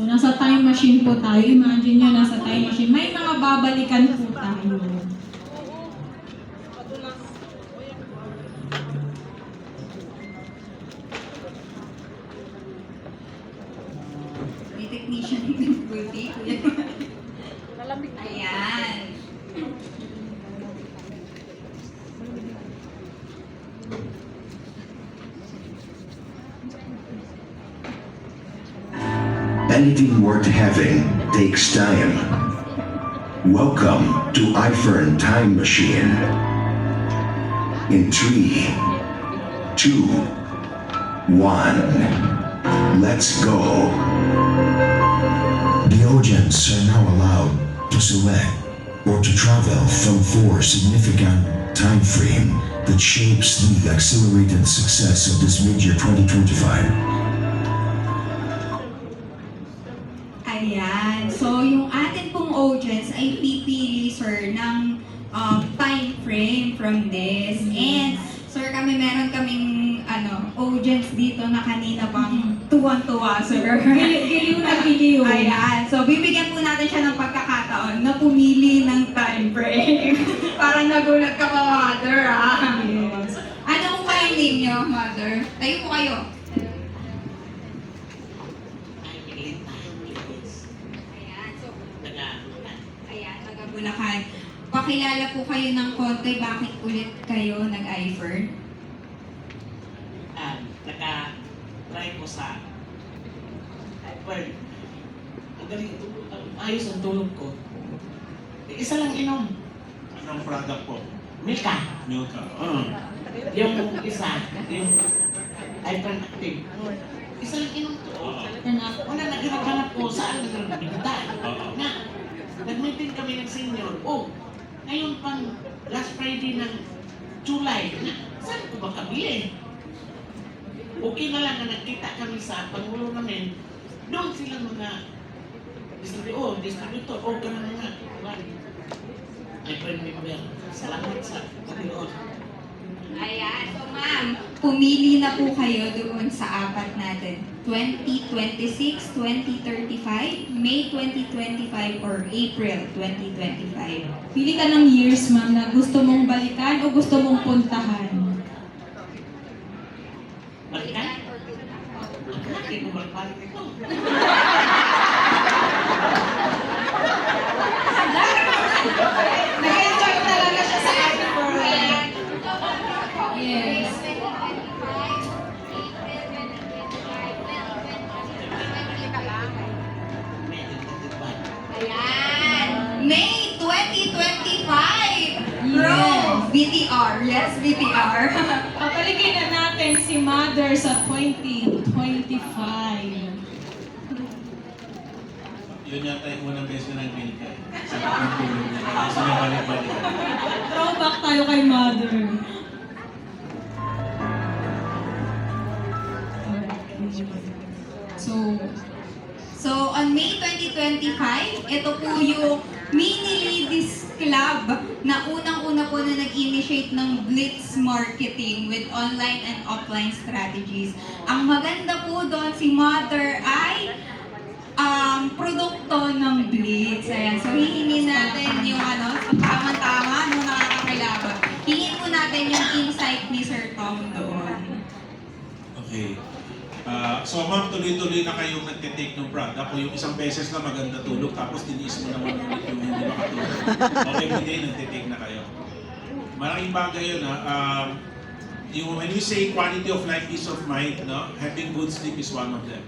So, nasa time machine po tayo. Imagine nyo, nasa time machine. May mga babalikan po tayo. May technician ng buti. Ayan. Anything worth having takes time. Welcome to iFern Time Machine. In 3, 2, 1, let's go. The audience are now allowed to select or to travel from 4 significant time frame that shapes the accelerated success of this mid-year 2025. Ayan. So, yung atin pong audience ay pipili, sir, ng time frame from this. And, sir, meron kaming, audience dito na kanina pang tuwang-tuwa, sir. Giliw na giliw. Ayan. So, bibigyan po natin siya ng pagkakataon na pumili ng time frame. Parang nagulat ka pa, mother, ah. Yes. Ano po ba yung name niyo, mother? Tayo po kayo. Ayan. So, ayan, taga Bulacan. Pakilala po kayo ng konti, bakit ulit kayo nag-iFern? Naka-try ko sa iPhone. Ang galing, ayos ang tulog ko. Isa lang inom. Anong product po? Milka. Milka. Yung isa, yung iPhone Active. Isa lang inom to. Wala naghanap ko saan nagbibigay. Na, nag-meeting kami ng senior. Oh, ngayon pang last Friday ng July. Saan ko ba kabili? Okay na lang na nagkita kami sa Pangulo namin. Doon sila mga distributor. Oh, ganun nga. iPhone member. Salamat sa paginood. Ayan. So, ma'am, pumili na po kayo doon sa apat natin. 2026, 2035, May 2025, or April 2025. Pili ka ng years, ma'am, na gusto mong balikan o gusto mong puntahan. Balikan? Bakit mo balik ito? Nag-enjoy talaga siya sa iPhone. Yes. Ayan. May 2025. Bro, Yes. BTR. Yes, BTR. Papalikin na natin si Mother sa 2025. Yun yata yung unang beses na nag-milka. Sa pagkakatulog niya. Kasi may balik-balik. Throwback tayo kay Mother. So, on May 2025, ito po yung Mini Ladies Club na unang-una po na nag-initiate ng Blitz Marketing with online and offline strategies. Ang maganda po doon, si Mother ay produkto ng Blitz. Ayan. So, hihingin natin yung tama-tama, nung nakakakilabot. Hingin po natin yung insight ni Sir Tom doon. Okay. So ma'am, tuloy-tuloy na kayong nagtitake ng product. O yung isang beses na maganda tulog, tapos tiniis mo naman ulit yung hindi makatulog. Okay, hindi, nagtitake na kayo. Malaking bagay yun ha. When you say quality of life, peace of mind, no? Having good sleep is one of them.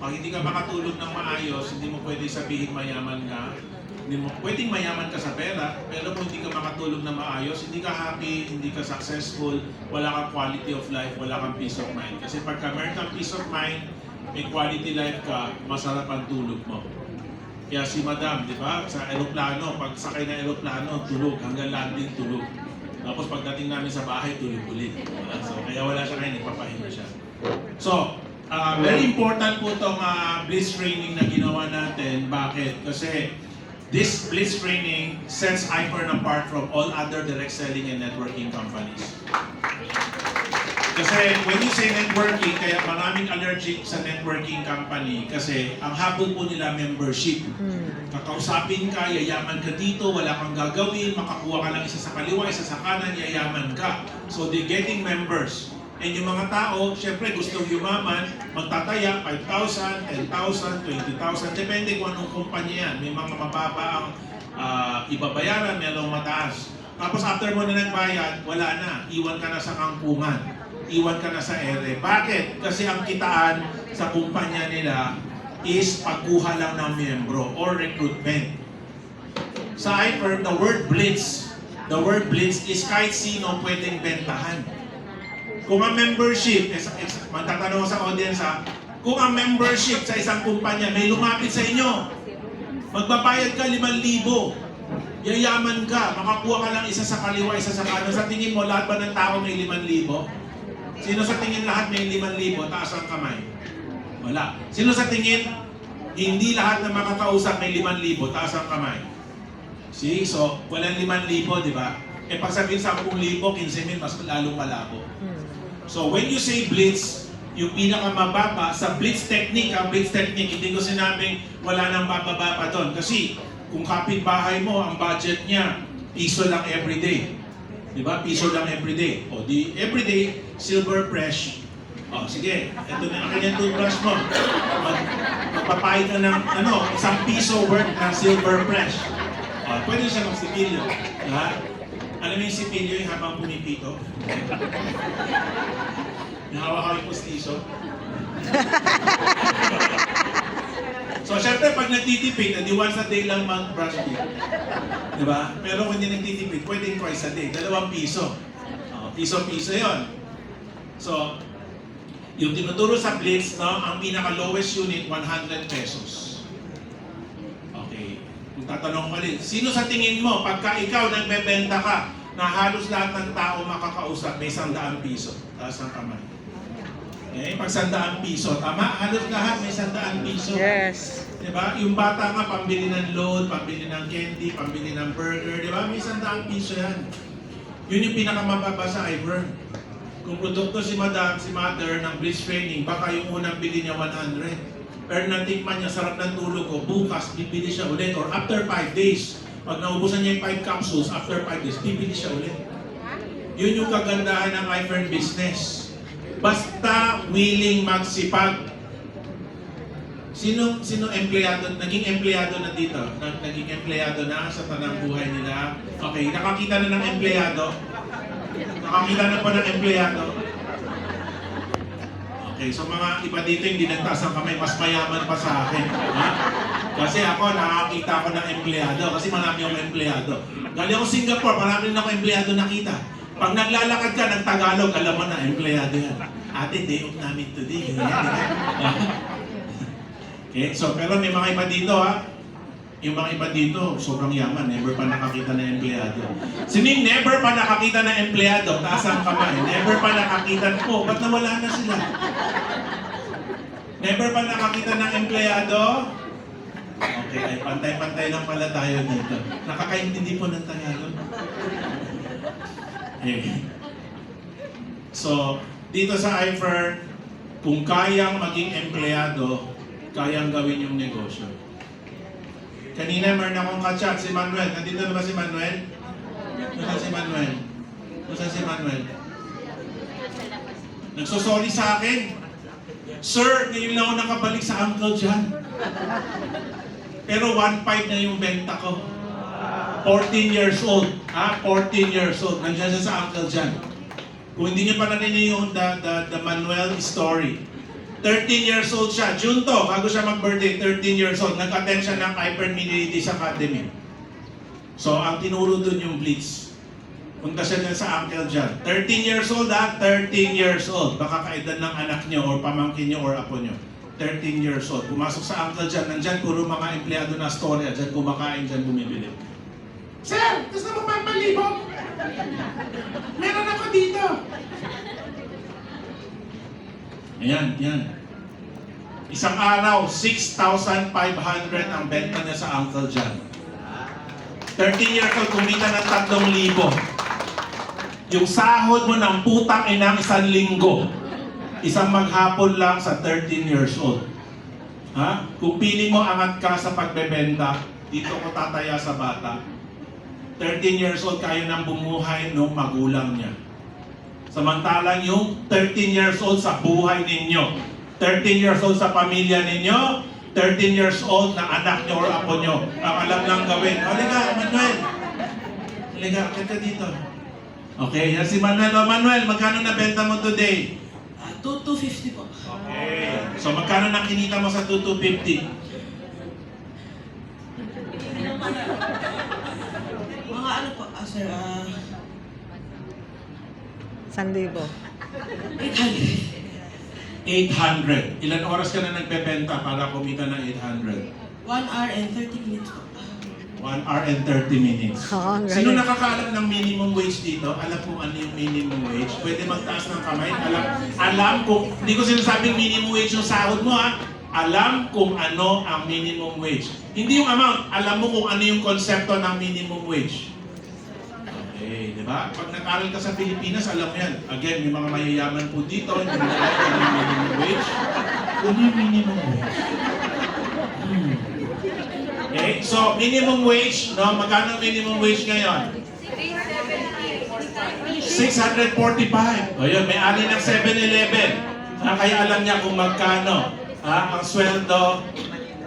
Pag hindi ka makatulog ng maayos, hindi mo pwede sabihin mayaman ka. Hindi mo pwedeng mayaman ka sa pera, pero kung hindi ka makatulog ng maayos, hindi ka happy, hindi ka successful, wala kang quality of life, wala kang peace of mind. Kasi pagka meron kang peace of mind, may quality life ka, masarap ang tulog mo. Kaya si Madam, di ba, sa eroplano, pag sakay ng eroplano, tulog, hanggang landing tulog. Tapos pagdating namin sa bahay, tulog ulit. So, kaya wala siya ngayon, nagpapahinga siya. So, very important po itong Blitz training na ginawa natin. Bakit? Kasi this Blitz training sets iFern apart from all other direct selling and networking companies. Kasi when you say networking, kaya maraming allergic sa networking company kasi ang habol po nila membership. Kakausapin ka, yayaman ka dito, wala kang gagawin, makakuha ka lang isa sa kaliwa, isa sa kanan, yayaman ka. So they're getting members. And yung mga tao, syempre gustong yumaman, magtataya 5,000, 10,000, 20,000, depende kung anong kumpanya yan. May mga mababa ang ibabayaran, mayroong mataas. Tapos after mo na nagbayad, wala na. Iwan ka na sa kangkungan. Iwan ka na sa ere. Bakit? Kasi ang kitaan sa kumpanya nila is pagkuha lang ng miyembro or recruitment. Sa Hyper, the word blitz is kahit sino pwedeng bentahan. Kung ang membership, magtatanong sa audience ha, kung ang membership sa isang kumpanya may lumapit sa inyo, magbabayad ka 5,000, yayaman ka, makakuha ka lang isa sa kaliwa, isa sa kanan. Sa tingin mo, lahat ba ng tao may 5,000? Sino sa tingin lahat may 5,000? Taas ang kamay. Wala. Sino sa tingin, hindi lahat na makakausap may 5,000? Taas ang kamay. See? So, walang 5,000, di ba? Eh, pag sabihin 10,000, 15,000, mas lalong malabo. So, when you say blitz, yung pinakamababa sa blitz technique, ang blitz technique, hindi ko sinabing wala nang bababa pa doon. Kasi, kung kapitbahay mo, ang budget niya, piso lang everyday. Di ba? Piso lang everyday. O di, everyday, silver fresh. O sige, ito na ang kanyang toothbrush mo. Magpapahid ka ng, 1 piso worth ng silver fresh. O, pwede siya magsipilyo. Diba? Alam mo yung sipilyo yung habang pumipito? Nahawak-hawak yung pustiso. So, syempre, pag nagtitipid, edi once a day lang mag-brush teeth. Diba? Pero kung hindi nagtitipid, pwedeng twice a day. 2 piso. Piso-piso yon. So, yung tinuturo sa Blitz, ang pinaka-lowest unit, 100 pesos. Okay. Kung tatanong ko ulit, sino sa tingin mo, pagka ikaw nagbebenta ka, na halos lahat ng tao makakausap, may 100 piso. Taas ang kamay. Okay? Pag 100 piso, tama? Halos lahat may 100 piso. Yes. Diba? Yung bata nga, pambili ng load, pambili ng candy, pambili ng burger, diba? May 100 piso yan. Yun yung pinakamababa sa Ivern. Kung produkto si Madam, si Mother ng Blitz Training, baka yung unang bili niya 100. Pero natikman niya, sarap ng tulog ko, bukas, bibili siya ulit. Or after 5 days, pag naubusan niya yung 5 capsules, after 5 days, bibili siya ulit. Yun yung kagandahan ng Ivern business. Basta willing magsipag. Sino empleyado, naging empleyado na dito? Naging empleyado na sa tanang buhay nila? Okay, nakakita na ng empleyado? Nakakita na pa ng empleyado? Okay, so mga iba dito hindi nagtaas ang kamay, mas mayaman pa sa akin. Ha? Kasi ako, nakakita ko ng empleyado kasi marami akong empleyado. Galing ako Singapore, marami na akong empleyado nakita. Pag naglalakad ka ng Tagalog, alam mo na, empleyado yan. Ate, day off namin today. Okay, so pero may mga iba dito ha. Yung mga iba dito, sobrang yaman, never pa nakakita ng empleyado. Sining never pa nakakita ng empleyado, taas ang kamay. Never pa nakakita, ba't nawala na sila? Never pa nakakita ng empleyado? Okay, ay pantay-pantay lang pala tayo dito. Nakakaintindi po ng Tagalog. Okay. So, dito sa Ivern, kung kayang maging empleyado, kayang gawin yung negosyo. Kanina meron akong ka-chat, si Manuel. Nandito na ba si Manuel? Nasaan si Manuel? Nasaan si Manuel? Nagsosorry sa akin. Sir, ngayon lang ako nakabalik sa Uncle John. Pero 1.5 na yung benta ko. 14 years old. 14 years old. Nandiyan siya sa Uncle John. Kung hindi niyo pa narinig yung the Manuel story. 13 years old siya. June to, bago siya mag-birthday, 13 years old. Nag-attend siya ng Hyper Militias Academy. So, ang tinuro dun yung Blitz. Punta siya dyan sa Uncle John. 13 years old 13 years old. Baka kaedad ng anak niyo or pamangkin niyo or apo niyo. 13 years old. Pumasok sa Uncle John. Nandyan puro mga empleyado na storya. Dyan kumakain, dyan bumibili. Sir, gusto mo pa palibog? Meron ako dito. Ayan, yan. Isang araw, 6,500 ang benta niya sa Uncle John. 13 years old, kumita ng 3,000. Yung sahod mo ng putang inang 1 linggo. Isang maghapon lang sa 13 years old. Ha? Kung piling mo angat ka sa pagbebenta, dito ko tataya sa bata. 13 years old kayo nang bumuhay nung magulang niya. Samantalang yung 13 years old sa buhay ninyo, 13 years old sa pamilya ninyo, 13 years old na anak nyo or apo nyo, ang alam lang gawin. Halika, Manuel. Halika, akit ka dito. Okay, yan si Manuel. O Manuel, magkano nabenta mo today? 250 po. Okay. So magkano nakinita mo sa 2,250? Mga ano po, sir, 1,000. 800. 800. Ilan oras ka na nagbebenta para kumita ng 800? 1 hour and 30 minutes po. 1 hour and 30 minutes. Oo, ang Sino galing. nakakaalam ng minimum wage dito? Alam kung ano yung minimum wage? Pwede magtaas ng kamay? Alam kung, hindi ko sinasabing minimum wage yung sahod mo ha. Alam kung ano ang minimum wage. Hindi yung amount, alam mo kung ano yung konsepto ng minimum wage. Okay, di ba? Pag nag-aral ka sa Pilipinas, alam mo yan. Again, may mga mayayaman po dito, hindi mo alam kung ano yung minimum wage. Ano yung minimum wage? Okay, so minimum wage, no? Magkano minimum wage ngayon? 645. O yun, may-ari ng 7-Eleven. Kaya alam niya kung magkano ang sweldo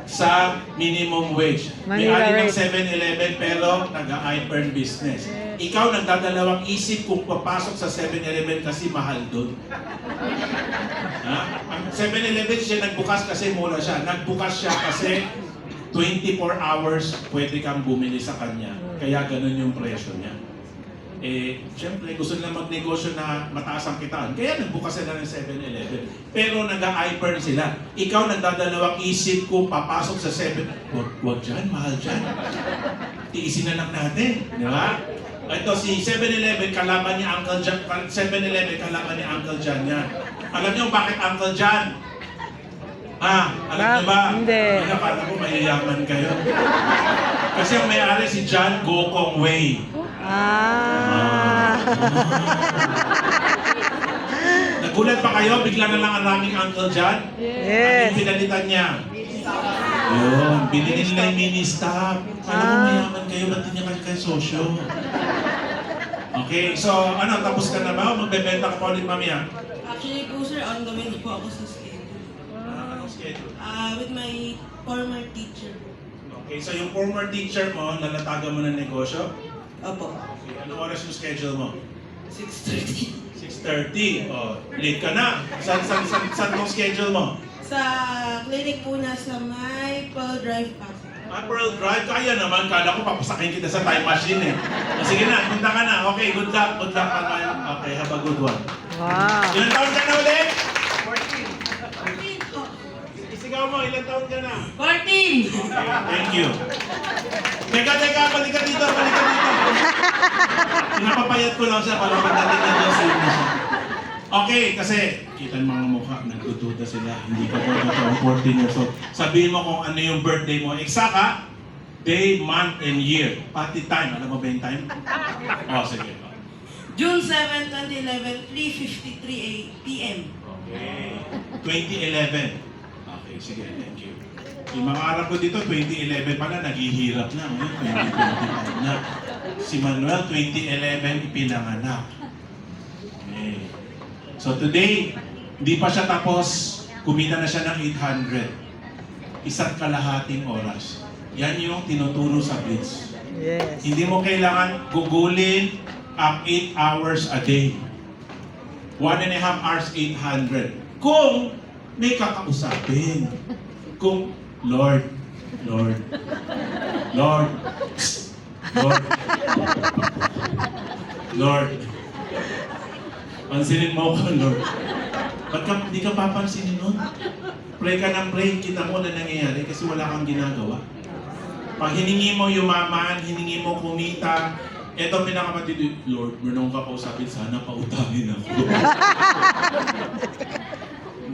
sa minimum wage. May-ari ng 7-Eleven pero nag-i-earn business. Ikaw nagdadalawang isip kung papasok sa 7-Eleven kasi mahal doon. Ang 7-Eleven siya nagbukas kasi mura siya. Nagbukas siya kasi 24 hours pwede kang bumili sa kanya. Kaya ganun yung presyo niya. Siyempre, gusto nila magnegosyo na mataas ang kitaan. Kaya nagbukas sila ng 7-Eleven. Pero nag-i-earn sila. Ikaw nagdadalawang isip kung papasok sa 7. Wag dyan, mahal dyan. Tiisin na lang natin. Di ba? Ito si 7-Eleven, kalaban ni Uncle John. 7-Eleven, kalaban ni Uncle John yan. Alam niyo bakit Uncle John? Alam niyo ba? Hindi. Akala ko mayayaman kayo. Kasi ang may-ari si John Gokong Wei. Nagulat pa kayo? Bigla na lang ang raming Uncle John? Yes. Ang pinalitan niya. Yun, binili nila yung mini-stop. Alam mo mayaman kayo, ba't hindi niya kayo sosyo? Okay, so ano, tapos ka na ba? O magbebenta ka pa ulit mamaya? Actually po, sir, on the way na po ako sa schedule. Anong schedule? With my former teacher. Okay, so yung former teacher mo, lalatagan mo ng negosyo? Opo. Okay, anong oras yung schedule mo? 6:30. 6:30. Oh, late ka na. Saan tong schedule mo? Sa clinic po na sa may Pearl Drive Pasig. Pearl Drive, kaya naman. Kala ko papasakin kita sa time machine eh. Sige na, punta ka na. Okay, good luck. Good luck. Okay, have a good one. Wow. Ilan taon ka na ulit? 14 po. Isigaw mo, ilan taon ka na? 14! Okay, thank you. Teka, balik ka dito. Pinapapayat ko lang siya para pagdating na doon sa inyo siya. Okay, kasi kita ng mga mukha, nagdududa sila. Hindi pa po ito 14 years old. Sabihin mo kung ano yung birthday mo. Eksaka, day, month, and year. Pati time. Alam mo ba yung time? Sige. June 7, 2011, 3:53 p.m. Okay. 2011. Okay, sige. Thank you. Yung mga anak ko dito, 2011 pala, naghihirap na. Ngayon, 2025 na. Si Manuel, 2011, ipinanganak. Okay. So today, hindi pa siya tapos, kumita na siya ng 800. 1.5 oras. Yan yung tinuturo sa Blitz. Yes. Hindi mo kailangan gugulin ang 8 hours a day. 1.5 hours, 800. Kung may kakausapin. Kung, Lord, pansinin mo ko, Lord. Ba't di ka papansinin nun? Pray ka ng pray, kita mo na nangyayari kasi wala kang ginagawa. Pag hiningi mo yumaman, hiningi mo kumita, eto pinakamatindi, Lord, meron ka kausapin, sana pautangin ako.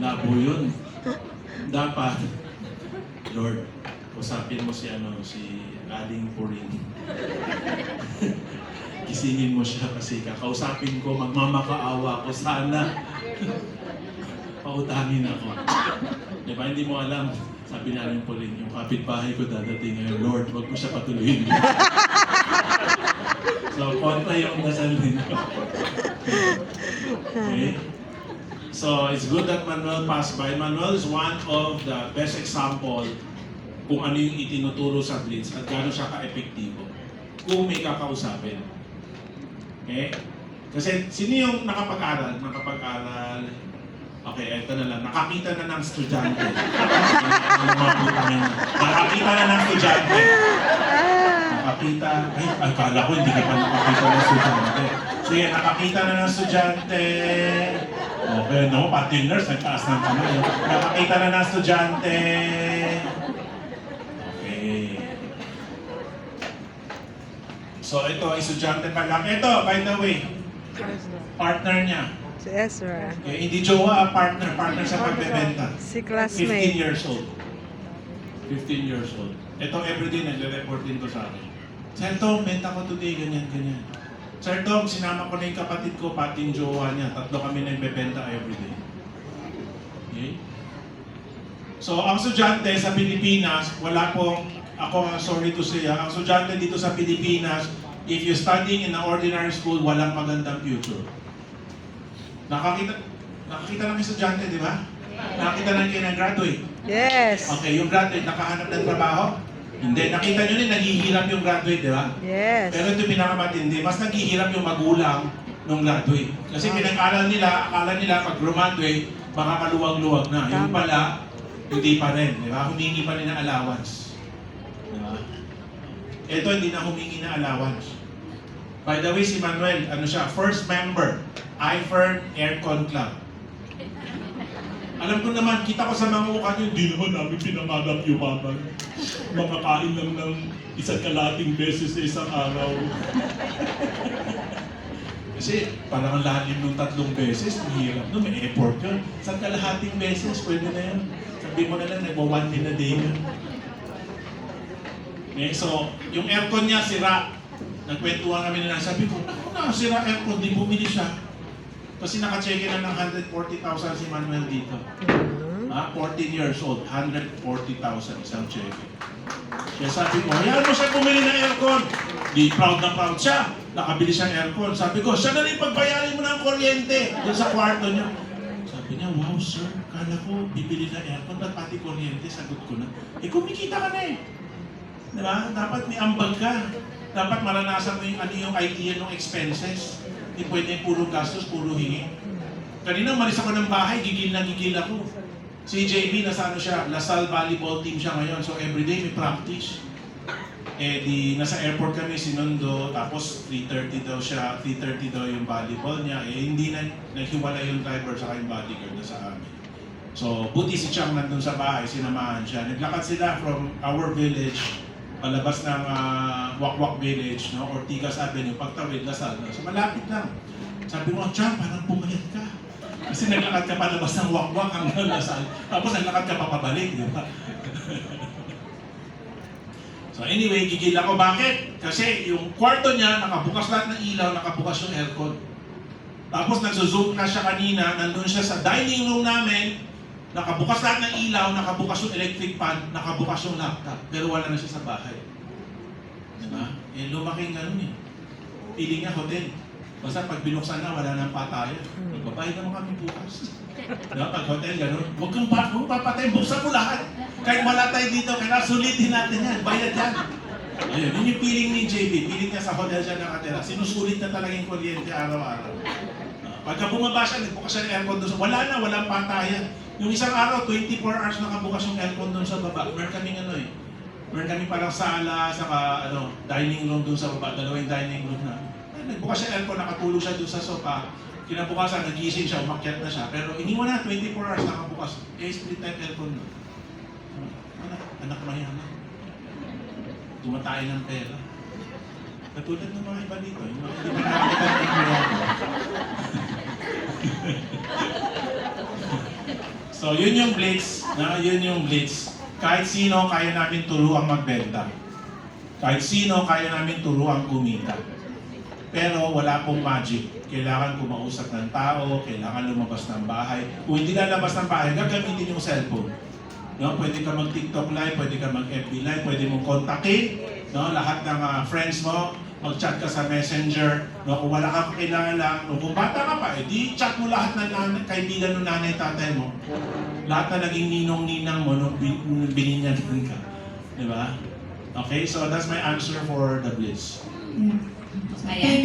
Labo yun. Dapat, Lord, usapin mo si Aling Puring. gisingin mo siya kasi kakausapin ko, magmamakaawa ko, sana pautangin ako. Diba, hindi mo alam, sabi namin po rin, yung kapitbahay ko dadating ngayon, Lord, wag mo siya patuloyin. So, kontra yung dasal ninyo. Okay? So, it's good that Manuel passed by. Manuel is one of the best example kung ano yung itinuturo sa Blitz at gano'n siya ka-epektibo kung may kakausapin. Okay? Kasi sino yung nakapag-aral? Okay, eto na lang. Nakakita na ng estudyante. Nakakita na ng estudyante. Nakakita. Ay, akala ko hindi ka pa nakakita ng estudyante. Sige, nakakita na ng estudyante. Okay, no, pati yung nurse, nagtaas ng kamay. Nakakita na ng estudyante. Okay. So, ito, estudyante pa lang. Ito, by the way, partner niya. Si Ezra. Okay, hindi jowa, partner sa pagbebenta. Si 15 classmate. years old. 15 years old. Ito, everyday nagre-report din ko sa akin. Sir Tom, benta ko today, ganyan. Sir Tom, sinama ko na yung kapatid ko, pati yung jowa niya. 3 kami nagbebenta everyday. Okay? So, ang estudyante sa Pilipinas, wala pong, sorry to say, ang estudyante dito sa Pilipinas, if you're studying in an ordinary school, walang magandang future. Nakakita ng estudyante, di ba? Nakakita na kayo ng graduate. Yes. Okay, yung graduate, nakahanap ng trabaho? Hindi. Nakita nyo rin, naghihirap yung graduate, di ba? Yes. Pero ito pinakamatindi, mas naghihirap yung magulang ng graduate. Kasi pinag-aral nila, akala nila pag graduate, makakaluwag-luwag na. Yung pala, hindi pa rin, di ba? Humingi pa rin ng allowance. Di ba? Ito, hindi na humingi ng allowance. By the way, si Manuel, ano siya, first member, iFern Aircon Club. Alam ko naman, kita ko sa mga mukha nyo, hindi naman namin pinangarap yumaman. Makakain lang ng isang kalating beses sa isang araw. Kasi parang ang lalim ng 3 beses, mahirap no, may effort yun. Isang kalahating beses, pwede na yun. Sabi mo na lang, nagwa 1 din a day yun. Okay, so, yung aircon niya, sira. Nagkwentuhan kami na sabi ko, naku, sira aircon, di bumili siya. Kasi naka-check in na ng 140,000 si Manuel dito. 14 years old, 140,000 isang check-in. Kaya sabi ko, hayaan mo siya bumili ng aircon. Di proud na proud siya. Nakabili siyang aircon. Sabi ko, siya na rin pagbayarin mo ng kuryente doon sa kwarto niya. Sabi niya, wow sir, kala ko bibili ng aircon, ba't pati kuryente? Sagot ko na. Kumikita ka na eh. Diba? Dapat may ambag ka. Dapat maranasan mo yung idea ng expenses. Hindi pwede puro gastos, puro hingi. Kanina umalis ako ng bahay, gigil ako. Si JB, nasa siya, Lasal Volleyball Team siya ngayon. So everyday may practice. Nasa airport kami, sinundo, tapos 3:30 daw siya, 3:30 daw yung volleyball niya. Hindi na naghiwala yung driver sa yung bodyguard na sa amin. So buti si Chang nandun sa bahay, sinamahan siya. Naglakad sila from our village, palabas ng Wakwak Village, no? Ortigas Avenue, pagtawid, Lasal. No? So malapit lang. Sabi mo, Chang, parang pumayat ka. Kasi naglakad ka palabas ng Wakwak hanggang Lasal. Tapos naglakad ka papabalik, di ba? So anyway, gigil ako. Bakit? Kasi yung kwarto niya, nakabukas lahat ng ilaw, nakabukas yung aircon. Tapos nagzo-zoom na siya kanina, nandun siya sa dining room namin, nakabukas lahat ng ilaw, nakabukas yung electric fan, nakabukas yung laptop, pero wala na siya sa bahay. Diba? Lumaking ganun eh. Feeling niya hotel. Basta pag binuksan na, wala nang patayan. Magbabayad naman kami bukas. Diba? Pag hotel, ganun. Huwag kang papatay, buksan mo lahat. Kahit wala tayo dito, kaya sulitin natin yan. Bayad yan. Ayun, yun yung feeling ni JB. Feeling niya sa hotel siya nakatira. Sinusulit na talaga yung kuryente araw-araw. Pagka bumaba siya, nagbukas siya ng aircon doon. Walang patayan. Yung isang araw, 24 hours nakabukas yung aircon doon sa baba. Meron kaming meron kami parang sala, saka dining room doon sa baba. 2 dining room na. Nagbukas siya aircon, nakatulog siya doon sa sofa. Kinabukasan, nagising siya, umakyat na siya. Pero iniwan na, 24 hours nakabukas. Split type aircon doon. Anak mayaman. Tumatay ng pera. Katulad ng mga iba dito. Yung mga hindi pa nakakita ng So, yun yung blitz. Yun yung blitz. Kahit sino, kaya namin turuang magbenta. Kahit sino, kaya namin turuang kumita. Pero wala pong magic. Kailangan kumausap ng tao, kailangan lumabas ng bahay. Kung hindi lalabas ng bahay, gagamitin yung cellphone. No, pwede ka mag-TikTok live, pwede ka mag-FB live, pwede mong kontakin, no, lahat ng friends mo, mag-chat ka sa Messenger, no, kung wala kang kakilala, no, kung bata ka pa, di chat mo lahat ng kaibigan ng nanay, tatay mo. Lahat na naging ninong-ninang mo nung bininyagan ka. Di ba? Okay, so that's my answer for the Blitz. Ayan,